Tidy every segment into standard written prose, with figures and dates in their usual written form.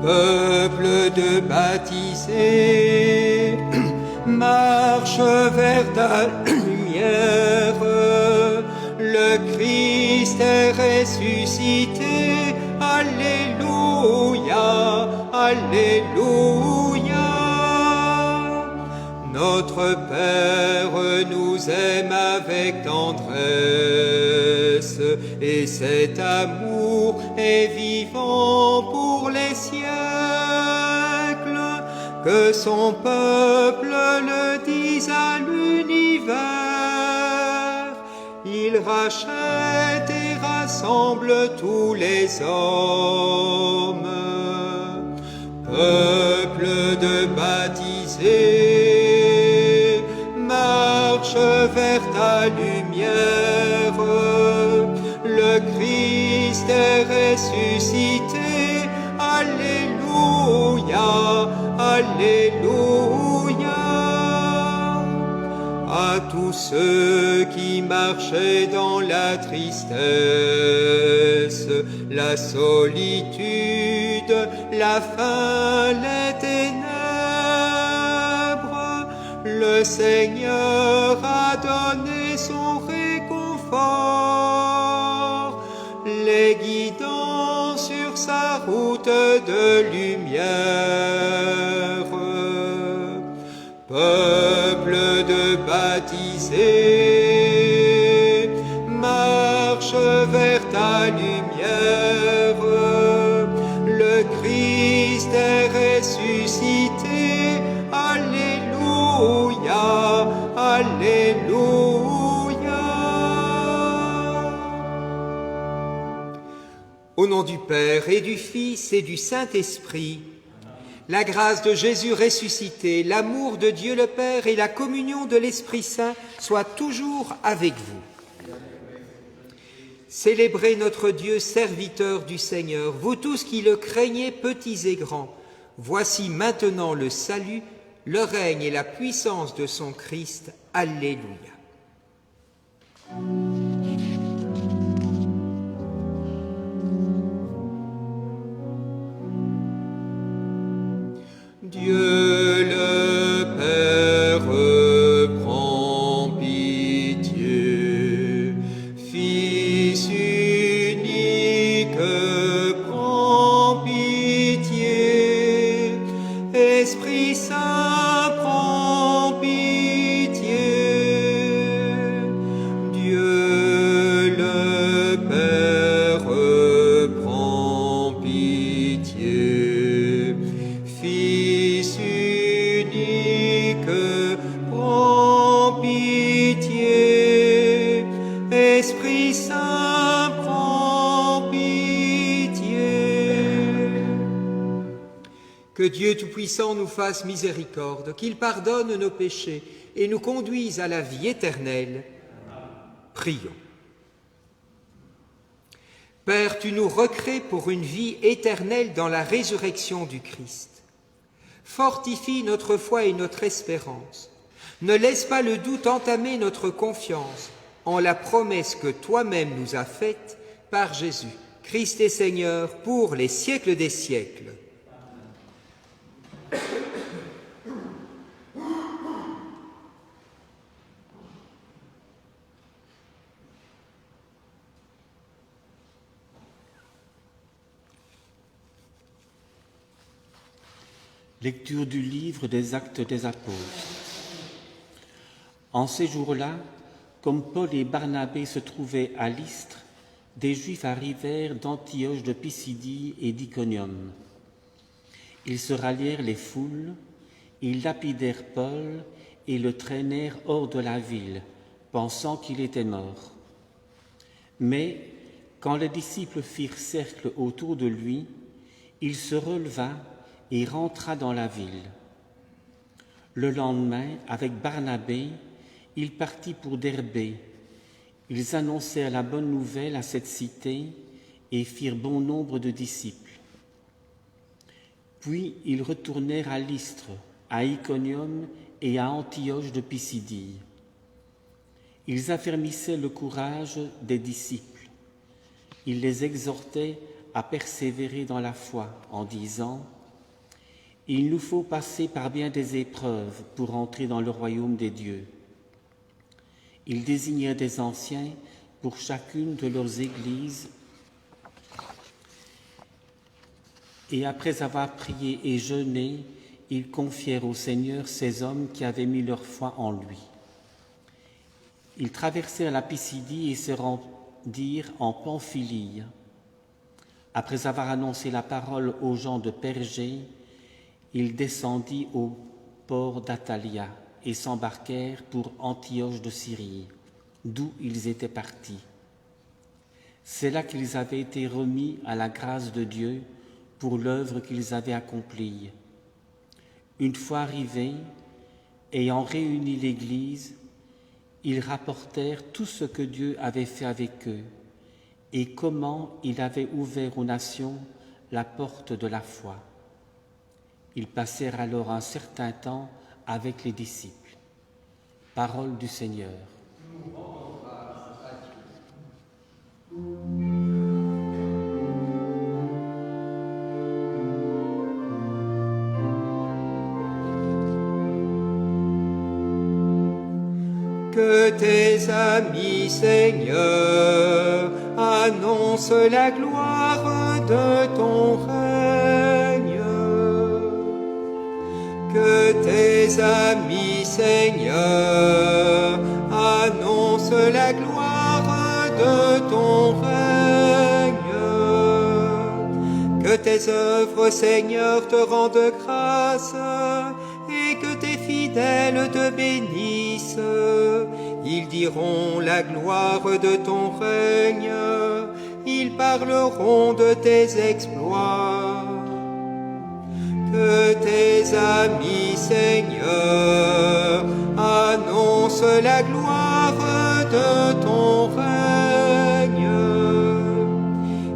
Peuple de baptisés, marche vers ta lumière. Le Christ est ressuscité. Alléluia, Alléluia. Notre Père nous aime avec tendresse, et cet amour est vivant pour les siècles. Que son peuple le dise à l'univers. Il rachète et rassemble tous les hommes. Peuple de baptisés, marche vers ta lumière. Le Christ est ressuscité. Alléluia, Alléluia. À tous ceux qui marchaient dans la tristesse, la solitude, la faim, les ténèbres, le Seigneur a donné son réconfort, les guidant sur sa route de lumière. Peuple de baptisés, marche vers ta lumière. Le Christ est ressuscité. Alléluia, Alléluia. Au nom du Père et du Fils et du Saint-Esprit, la grâce de Jésus ressuscité, l'amour de Dieu le Père et la communion de l'Esprit Saint soient toujours avec vous. Célébrez notre Dieu, serviteur du Seigneur, vous tous qui le craignez, petits et grands. Voici maintenant le salut, le règne et la puissance de son Christ. Alléluia. Dieu le Père prend pitié, Fils unique prend pitié, Esprit Saint prend pitié. Dieu le Père prend pitié, Fils unique prend pitié, Esprit Saint prend pitié. Que Dieu Tout-Puissant nous fasse miséricorde, qu'il pardonne nos péchés et nous conduise à la vie éternelle. Prions. Père, tu nous recrées pour une vie éternelle dans la résurrection du Christ. Fortifie notre foi et notre espérance. Ne laisse pas le doute entamer notre confiance en la promesse que toi-même nous as faite par Jésus, Christ et Seigneur, pour les siècles des siècles. Lecture du livre des Actes des Apôtres. En ces jours-là, comme Paul et Barnabé se trouvaient à Lystre, des Juifs arrivèrent d'Antioche de Pisidie et d'Iconium. Ils se rallièrent les foules, ils lapidèrent Paul et le traînèrent hors de la ville, pensant qu'il était mort. Mais quand les disciples firent cercle autour de lui, il se releva et rentra dans la ville. Le lendemain, avec Barnabé, il partit pour Derbé. Ils annoncèrent la bonne nouvelle à cette cité et firent bon nombre de disciples. Puis ils retournèrent à Lystre, à Iconium et à Antioche de Pisidie. Ils affermissaient le courage des disciples. Ils les exhortaient à persévérer dans la foi en disant « Il nous faut passer par bien des épreuves pour entrer dans le royaume des dieux. » Ils désignèrent des anciens pour chacune de leurs églises et après avoir prié et jeûné, ils confièrent au Seigneur ces hommes qui avaient mis leur foi en lui. Ils traversèrent la Pisidie et se rendirent en Pamphylie. Après avoir annoncé la parole aux gens de Pergée, il descendit au port d'Attalia et s'embarquèrent pour Antioche de Syrie, d'où ils étaient partis. C'est là qu'ils avaient été remis à la grâce de Dieu pour l'œuvre qu'ils avaient accomplie. Une fois arrivés, ayant réuni l'Église, ils rapportèrent tout ce que Dieu avait fait avec eux et comment il avait ouvert aux nations la porte de la foi. Ils passèrent alors un certain temps avec les disciples. Parole du Seigneur. Que tes amis, Seigneur, annoncent la gloire de ton règne. Que tes amis, Seigneur, annoncent la gloire de ton règne. Que tes œuvres, Seigneur, te rendent grâce et que tes fidèles te bénissent. Ils diront la gloire de ton règne, ils parleront de tes exploits. Que tes amis, Seigneur, annoncent la gloire de ton règne.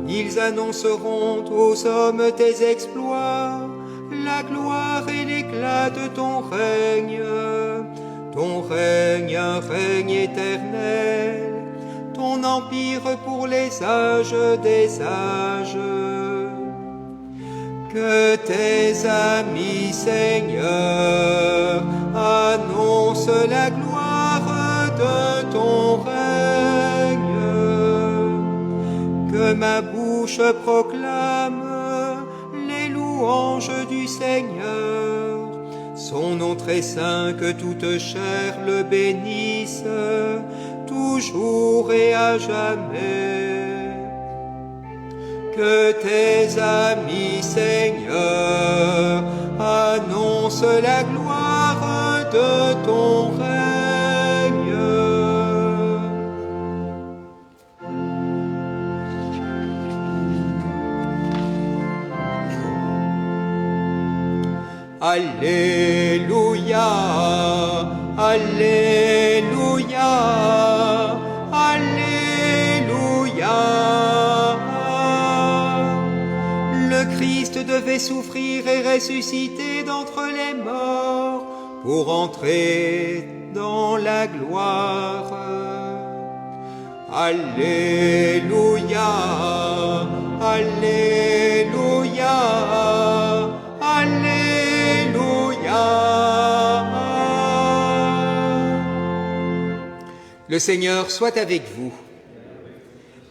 Ils annonceront aux hommes tes exploits, la gloire et l'éclat de ton règne. Ton règne, un règne éternel, ton empire pour les âges des âges. Que tes amis, Seigneur, annoncent la gloire de ton règne. Que ma bouche proclame les louanges du Seigneur. Son nom très saint, que toute chair le bénisse, toujours et à jamais. Que tes amis, Seigneur, annoncent la gloire de ton règne. Alléluia, Alléluia, Alléluia. Le Christ devait souffrir et ressusciter d'entre les morts pour entrer dans la gloire. Alléluia, Alléluia, Alléluia. Le Seigneur soit avec vous.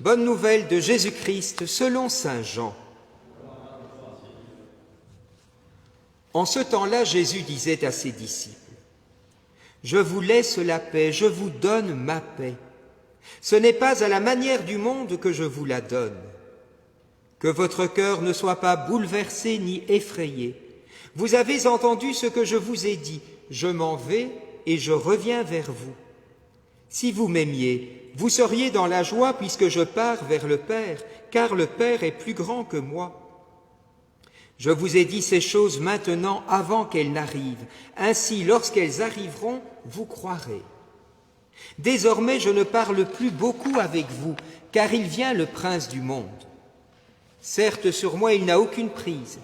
Bonne nouvelle de Jésus-Christ selon saint Jean. En ce temps-là, Jésus disait à ses disciples, « Je vous laisse la paix, je vous donne ma paix. Ce n'est pas à la manière du monde que je vous la donne. Que votre cœur ne soit pas bouleversé ni effrayé. Vous avez entendu ce que je vous ai dit, je m'en vais et je reviens vers vous. Si vous m'aimiez, vous seriez dans la joie puisque je pars vers le Père, car le Père est plus grand que moi. Je vous ai dit ces choses maintenant avant qu'elles n'arrivent. Ainsi, lorsqu'elles arriveront, vous croirez. Désormais, je ne parle plus beaucoup avec vous, car il vient le prince du monde. Certes, sur moi, il n'a aucune prise,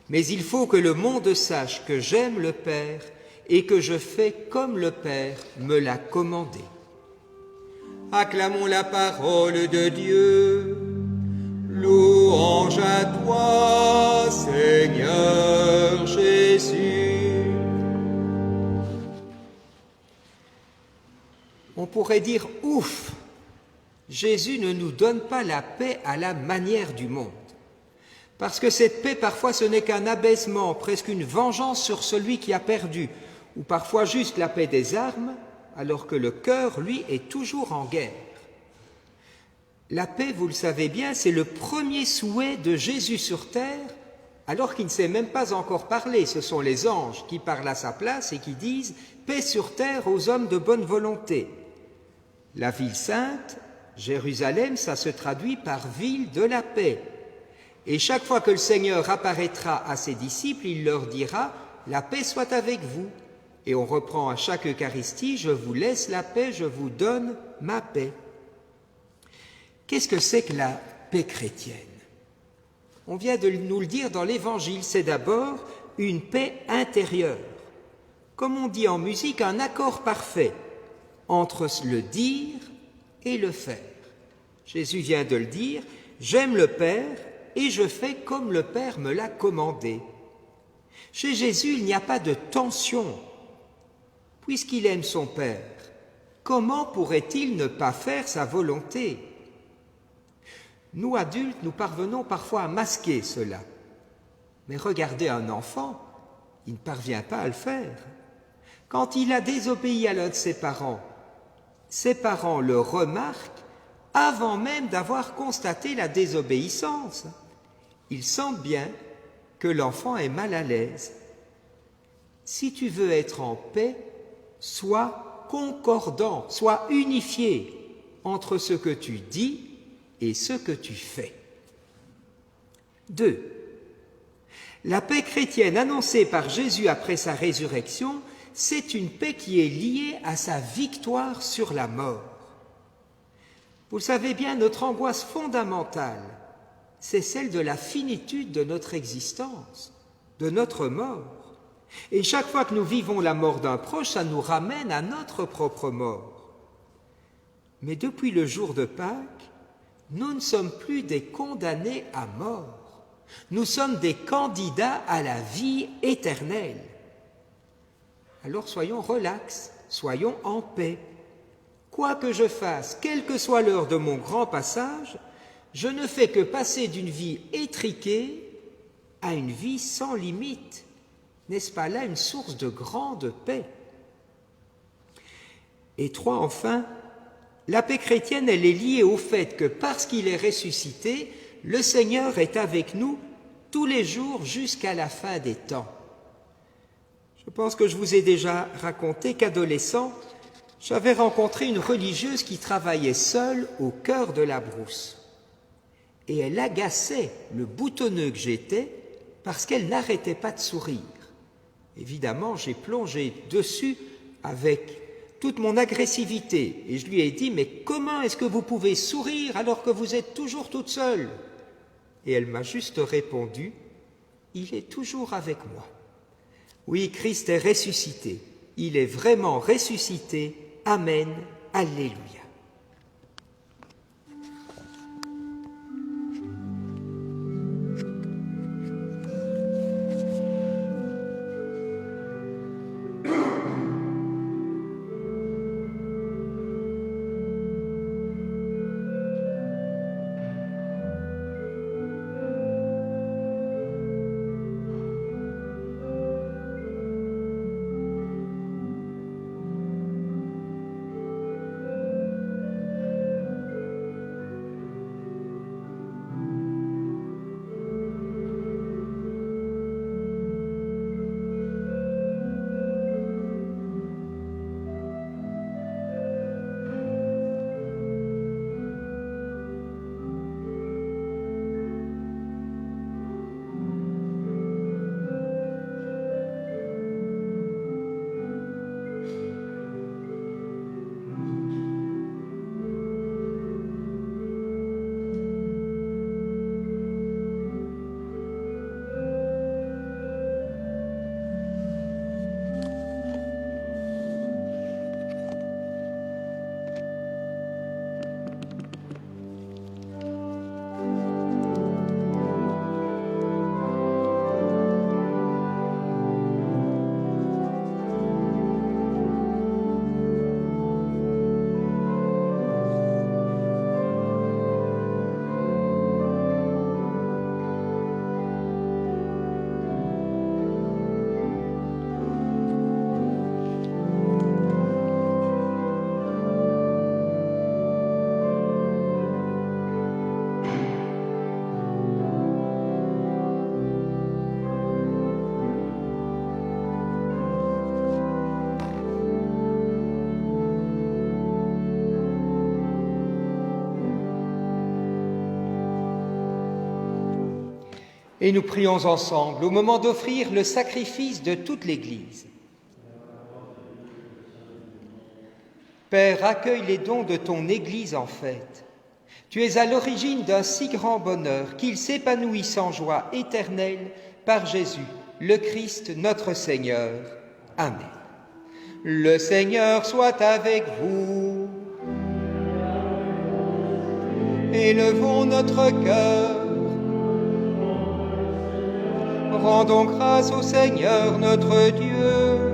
mais il faut que le monde sache que j'aime le Père et que je fais comme le Père me l'a commandé. Acclamons la parole de Dieu. Louange Louange à toi, Seigneur Jésus. On pourrait dire ouf, Jésus ne nous donne pas la paix à la manière du monde. Parce que cette paix, parfois, ce n'est qu'un abaissement, presque une vengeance sur celui qui a perdu, ou parfois juste la paix des armes, alors que le cœur, lui, est toujours en guerre. La paix, vous le savez bien, c'est le premier souhait de Jésus sur terre, alors qu'il ne sait même pas encore parler. Ce sont les anges qui parlent à sa place et qui disent « Paix sur terre aux hommes de bonne volonté ». La ville sainte, Jérusalem, ça se traduit par « ville de la paix ». Et chaque fois que le Seigneur apparaîtra à ses disciples, il leur dira « La paix soit avec vous ». Et on reprend à chaque Eucharistie « Je vous laisse la paix, je vous donne ma paix ». Qu'est-ce que c'est que la paix chrétienne? On vient de nous le dire dans l'Évangile, c'est d'abord une paix intérieure. Comme on dit en musique, un accord parfait entre le dire et le faire. Jésus vient de le dire, « J'aime le Père et je fais comme le Père me l'a commandé. » Chez Jésus, il n'y a pas de tension. Puisqu'il aime son Père, comment pourrait-il ne pas faire sa volonté? Nous, adultes, nous parvenons parfois à masquer cela. Mais regardez un enfant, il ne parvient pas à le faire. Quand il a désobéi à l'un de ses parents le remarquent avant même d'avoir constaté la désobéissance. Ils sentent bien que l'enfant est mal à l'aise. Si tu veux être en paix, sois concordant, sois unifié entre ce que tu dis et ce que tu fais. 2. La paix chrétienne annoncée par Jésus après sa résurrection, c'est une paix qui est liée à sa victoire sur la mort. Vous le savez bien, notre angoisse fondamentale, c'est celle de la finitude de notre existence, de notre mort. Et chaque fois que nous vivons la mort d'un proche, ça nous ramène à notre propre mort. Mais depuis le jour de Pâques, nous ne sommes plus des condamnés à mort. Nous sommes des candidats à la vie éternelle. Alors soyons relax, soyons en paix. Quoi que je fasse, quelle que soit l'heure de mon grand passage, je ne fais que passer d'une vie étriquée à une vie sans limite. N'est-ce pas là une source de grande paix? Et 3, enfin, la paix chrétienne, elle est liée au fait que parce qu'il est ressuscité, le Seigneur est avec nous tous les jours jusqu'à la fin des temps. Je pense que je vous ai déjà raconté qu'adolescent, j'avais rencontré une religieuse qui travaillait seule au cœur de la brousse. Et elle agaçait le boutonneux que j'étais parce qu'elle n'arrêtait pas de sourire. Évidemment, j'ai plongé dessus avec toute mon agressivité et je lui ai dit « Mais comment est-ce que vous pouvez sourire alors que vous êtes toujours toute seule ?» Et elle m'a juste répondu « Il est toujours avec moi. » Oui, Christ est ressuscité. Il est vraiment ressuscité. Amen. Alléluia. Et nous prions ensemble au moment d'offrir le sacrifice de toute l'Église. Père, accueille les dons de ton Église en fête. Tu es à l'origine d'un si grand bonheur qu'il s'épanouisse en joie éternelle par Jésus, le Christ, notre Seigneur. Amen. Le Seigneur soit avec vous. Élevons notre cœur. Rendons grâce au Seigneur notre Dieu.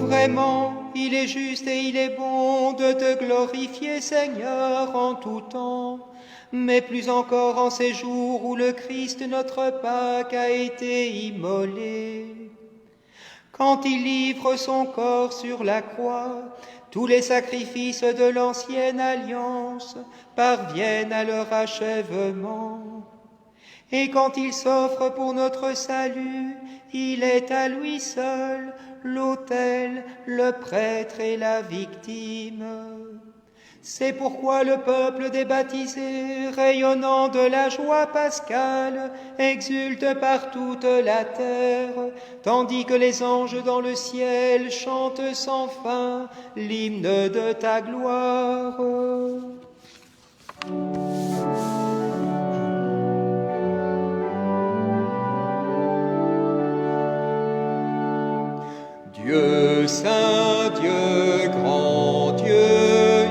Vraiment, il est juste et il est bon de te glorifier, Seigneur, en tout temps, mais plus encore en ces jours où le Christ, notre Pâque, a été immolé. Quand il livre son corps sur la croix, tous les sacrifices de l'ancienne alliance parviennent à leur achèvement. Et quand il s'offre pour notre salut, il est à lui seul l'autel, le prêtre et la victime. C'est pourquoi le peuple des baptisés, rayonnant de la joie pascale, exulte par toute la terre, tandis que les anges dans le ciel chantent sans fin l'hymne de ta gloire. Dieu saint, Dieu grand, Dieu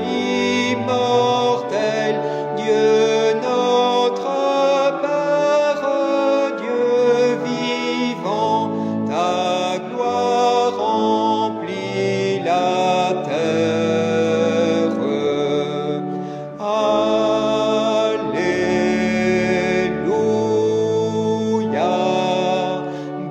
immortel, Dieu notre Père, Dieu vivant, ta gloire remplit la terre. Alléluia,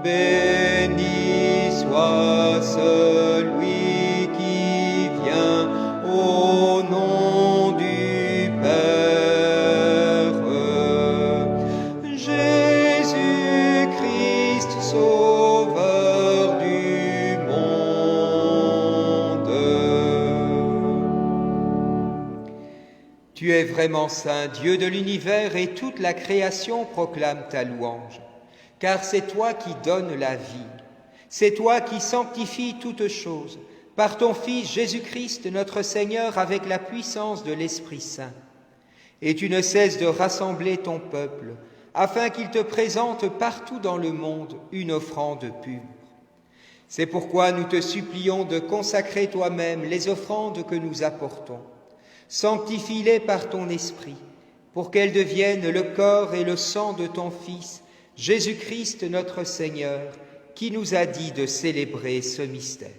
béni soit celui qui vient au nom du Père. Jésus-Christ, Sauveur du monde. Tu es vraiment saint, Dieu de l'univers, et toute la création proclame ta louange, car c'est toi qui donnes la vie. C'est toi qui sanctifies toutes choses, par ton Fils Jésus-Christ, notre Seigneur, avec la puissance de l'Esprit Saint. Et tu ne cesses de rassembler ton peuple, afin qu'il te présente partout dans le monde une offrande pure. C'est pourquoi nous te supplions de consacrer toi-même les offrandes que nous apportons. Sanctifie-les par ton Esprit, pour qu'elles deviennent le corps et le sang de ton Fils, Jésus-Christ notre Seigneur, qui nous a dit de célébrer ce mystère.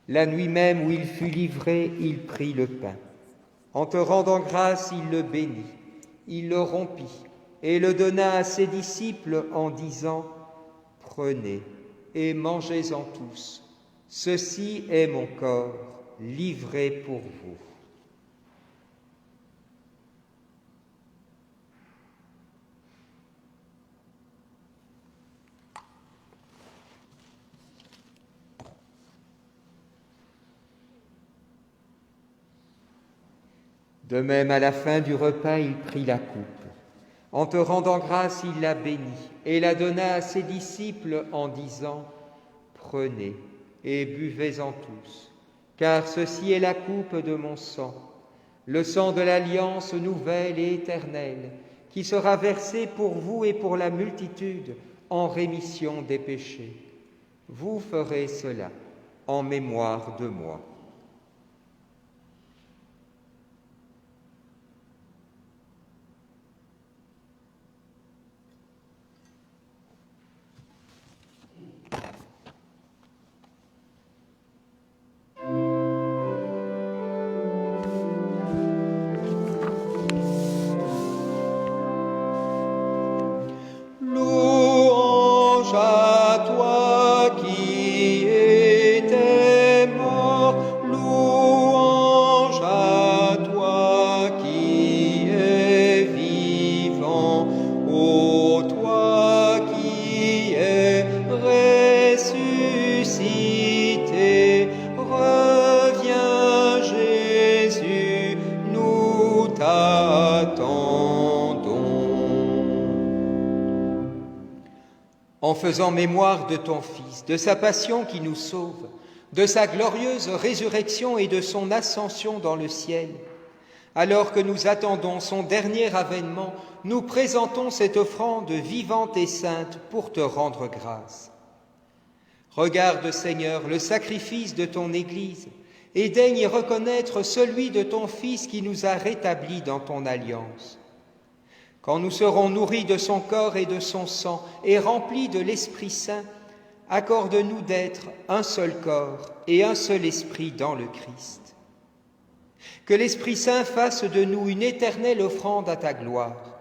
La nuit même où il fut livré, il prit le pain. En te rendant grâce, il le bénit, il le rompit et le donna à ses disciples en disant : « Prenez et mangez-en tous, ceci est mon corps livré pour vous. » De même, à la fin du repas, il prit la coupe. En te rendant grâce, il la bénit et la donna à ses disciples en disant : « Prenez et buvez-en tous, car ceci est la coupe de mon sang, le sang de l'alliance nouvelle et éternelle, qui sera versé pour vous et pour la multitude en rémission des péchés. Vous ferez cela en mémoire de moi. » Louange à toi qui étais mort en faisant mémoire de ton Fils, de sa passion qui nous sauve, de sa glorieuse résurrection et de son ascension dans le ciel. Alors que nous attendons son dernier avènement, nous présentons cette offrande vivante et sainte pour te rendre grâce. Regarde, Seigneur, le sacrifice de ton Église et daigne y reconnaître celui de ton Fils qui nous a rétablis dans ton alliance. Quand nous serons nourris de son corps et de son sang et remplis de l'Esprit Saint, accorde-nous d'être un seul corps et un seul esprit dans le Christ. Que l'Esprit Saint fasse de nous une éternelle offrande à ta gloire,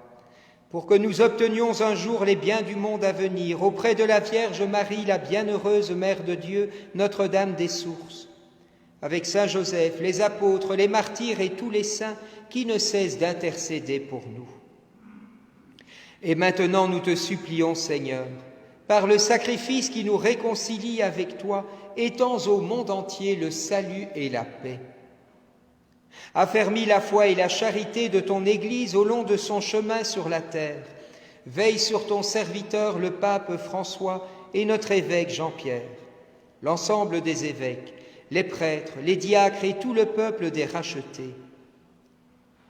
pour que nous obtenions un jour les biens du monde à venir auprès de la Vierge Marie, la bienheureuse Mère de Dieu, Notre-Dame des Sources, avec Saint Joseph, les apôtres, les martyrs et tous les saints qui ne cessent d'intercéder pour nous. Et maintenant nous te supplions, Seigneur, par le sacrifice qui nous réconcilie avec toi, étends au monde entier le salut et la paix. Affermis la foi et la charité de ton Église au long de son chemin sur la terre. Veille sur ton serviteur, le pape François, et notre évêque Jean-Pierre, l'ensemble des évêques, les prêtres, les diacres et tout le peuple des rachetés.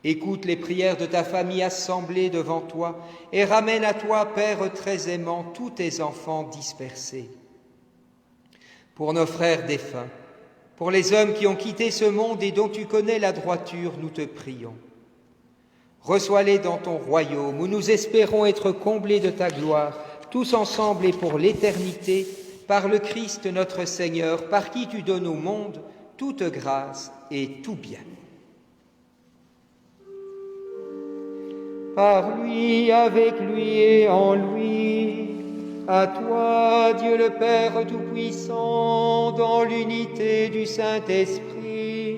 Écoute les prières de ta famille assemblée devant toi et ramène à toi, Père très aimant, tous tes enfants dispersés. Pour nos frères défunts, pour les hommes qui ont quitté ce monde et dont tu connais la droiture, nous te prions. Reçois-les dans ton royaume où nous espérons être comblés de ta gloire, tous ensemble et pour l'éternité, par le Christ notre Seigneur, par qui tu donnes au monde toute grâce et tout bien. Par lui, avec lui et en lui, à toi, Dieu le Père Tout-Puissant, dans l'unité du Saint-Esprit,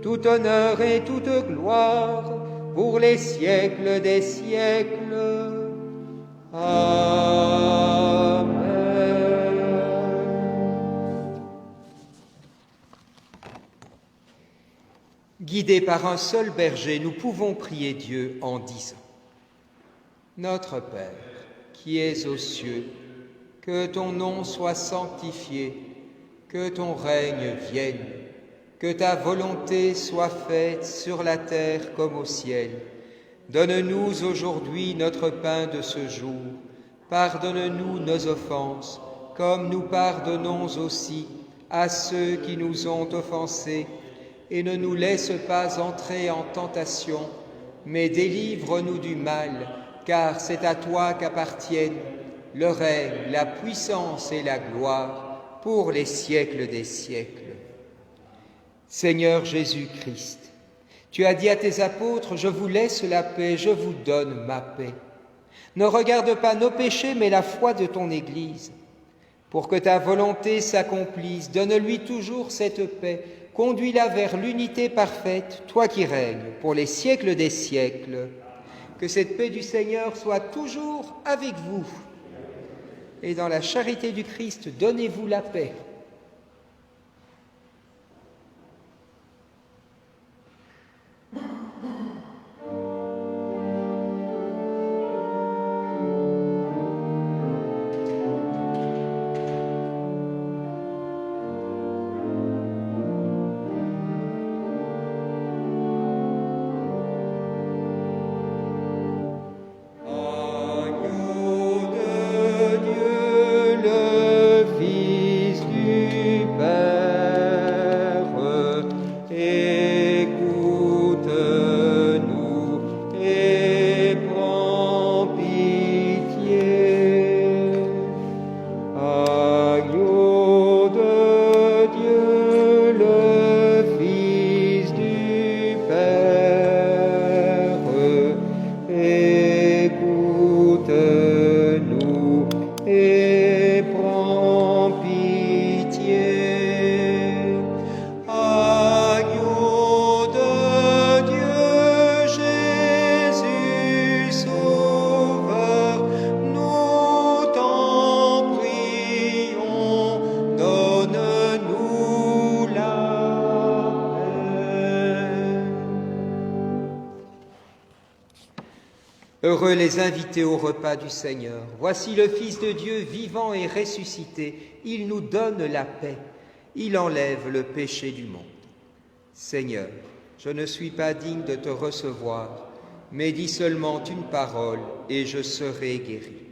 tout honneur et toute gloire pour les siècles des siècles. Amen. Guidés par un seul berger, nous pouvons prier Dieu en disant: Notre Père, qui es aux cieux, que ton nom soit sanctifié, que ton règne vienne, que ta volonté soit faite sur la terre comme au ciel. Donne-nous aujourd'hui notre pain de ce jour. Pardonne-nous nos offenses, comme nous pardonnons aussi à ceux qui nous ont offensés. Et ne nous laisse pas entrer en tentation, mais délivre-nous du mal, car c'est à toi qu'appartiennent le règne, la puissance et la gloire pour les siècles des siècles. Seigneur Jésus-Christ, tu as dit à tes apôtres: je vous laisse la paix, je vous donne ma paix. Ne regarde pas nos péchés, mais la foi de ton Église. Pour que ta volonté s'accomplisse, donne-lui toujours cette paix. Conduis-la vers l'unité parfaite, toi qui règnes pour les siècles des siècles. Que cette paix du Seigneur soit toujours avec vous. Et dans la charité du Christ, donnez-vous la paix. Fils du Heureux les invités au repas du Seigneur. Voici le Fils de Dieu vivant et ressuscité. Il nous donne la paix. Il enlève le péché du monde. Seigneur, je ne suis pas digne de te recevoir, mais dis seulement une parole et je serai guéri.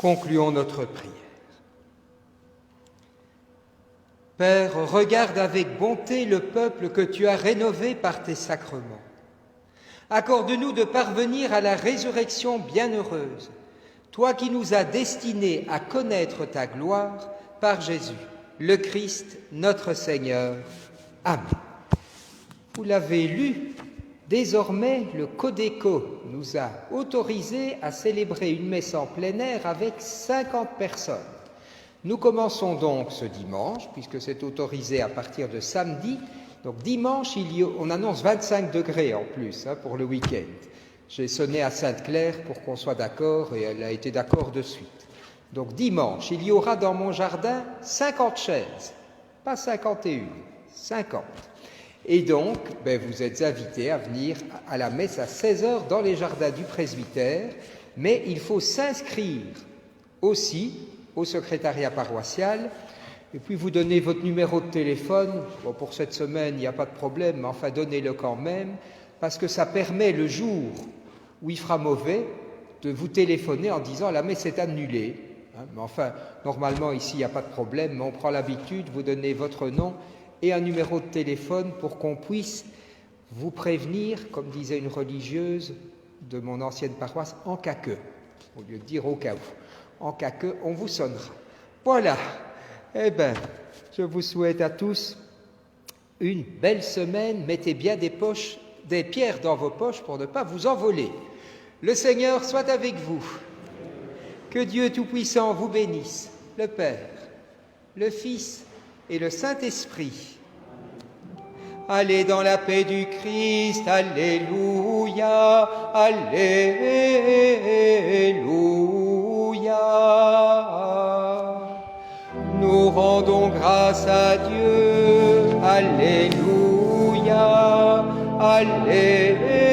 Concluons notre prière. Père, regarde avec bonté le peuple que tu as rénové par tes sacrements. Accorde-nous de parvenir à la résurrection bienheureuse, toi qui nous as destinés à connaître ta gloire par Jésus, le Christ, notre Seigneur. Amen. Vous l'avez lu, désormais le Codeco nous a autorisé à célébrer une messe en plein air avec 50 personnes. Nous commençons donc ce dimanche, puisque c'est autorisé à partir de samedi. Donc dimanche, on annonce 25 degrés en plus pour le week-end. J'ai sonné à Sainte-Claire pour qu'on soit d'accord et elle a été d'accord de suite. Donc dimanche, il y aura dans mon jardin 50 chaises, pas 51, 50. Et donc, vous êtes invités à venir à la messe à 16h dans les jardins du presbytère, mais il faut s'inscrire aussi au secrétariat paroissial et puis vous donnez votre numéro de téléphone. Bon, pour cette semaine, il n'y a pas de problème, mais enfin donnez-le quand même, parce que ça permet le jour où il fera mauvais de vous téléphoner en disant « la messe est annulée ». Mais enfin, normalement, ici, il n'y a pas de problème, mais on prend l'habitude, vous donnez votre nom et un numéro de téléphone pour qu'on puisse vous prévenir, comme disait une religieuse de mon ancienne paroisse, en cas que, au lieu de dire au cas où, en cas que, on vous sonnera. Voilà, je vous souhaite à tous une belle semaine, mettez bien des pierres dans vos poches pour ne pas vous envoler. Le Seigneur soit avec vous. Que Dieu Tout-Puissant vous bénisse, le Père, le Fils et le Saint-Esprit. Allez dans la paix du Christ, alléluia, alléluia. Nous rendons grâce à Dieu, alléluia, alléluia.